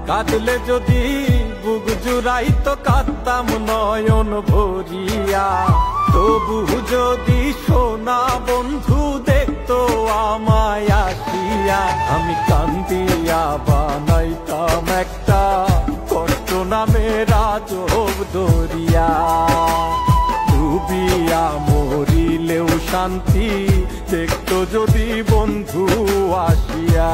কাঁদলে যদি বুক জুড়াইতো কাঁদতাম নয়ন ভরিয়া, তবু যদি সোনা বন্ধু দেখতো আমায় আসিয়া, আমি কান্দিয়া বানাইতাম একটা কষ্ট নামের আজব দরিয়া। ডুবিয়া মরিলেও শান্তি দেখতো যদি বন্ধু আসিয়া।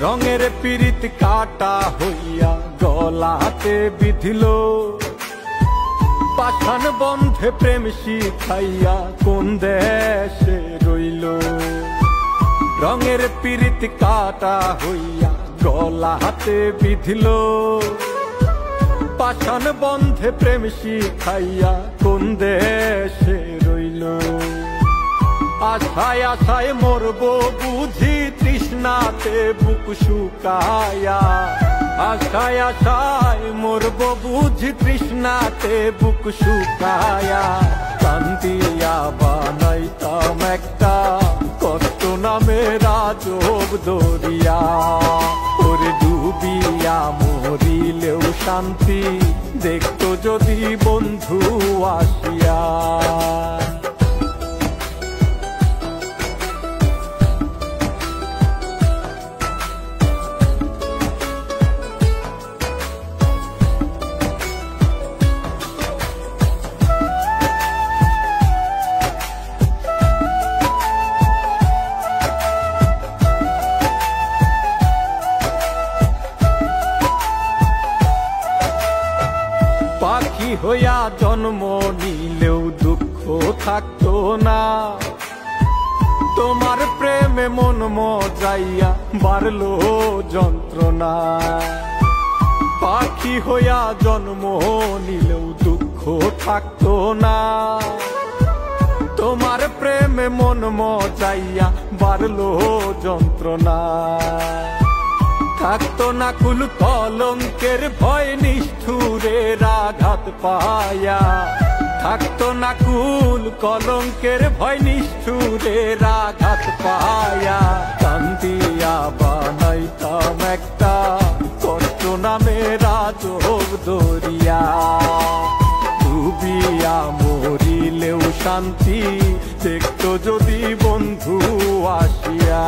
রঙের পীড়িত কাটা হইয়া গলাতে বিধিল, পাষাণ বন্ধে প্রেম শিখাইয়া কোন দেশে রইল। রঙের পীড়িত কাটা হইয়া গলাতে বিধিল, পাষাণ বন্ধে প্রেম শিখাইয়া কোন দেশে রইল। আশায় আশায় মরবো বুঝি তৃষ্ণাতে বুক শুকায়া, আশায় আশায় মরবো বুঝি তৃষ্ণাতে বুক শুকায়া। কান্দিয়া বানাইতাম একটা কষ্ট নামের আজব দরিয়া, ওরে ডুবিয়া মরিলেও শান্তি দেখতো যদি বন্ধু আসিয়া। পাখি হইয়া জন্ম নিলেও দুঃখ থাকতো না, তোমার প্রেমে মন মজাইয়া বাড়লো যন্ত্রণা। পাখি হইয়া জন্ম নিলেও দুঃখ থাকতো না, তোমার প্রেমে মন মজাইয়া বাড়লো যন্ত্রণা। থাকতো না কুল কলঙ্কের ভয় নিষ্ঠুরের আঘাত পায়া, থাকতো না কুল কলঙ্কের ভয় নিষ্ঠুরের আঘাত পায়া। কান্দিয়া বানাইতাম একটা কষ্ট নামের আজব দরিয়া, ডুবিয়া মরিলেও শান্তি দেখতো যদি বন্ধু আসিয়া।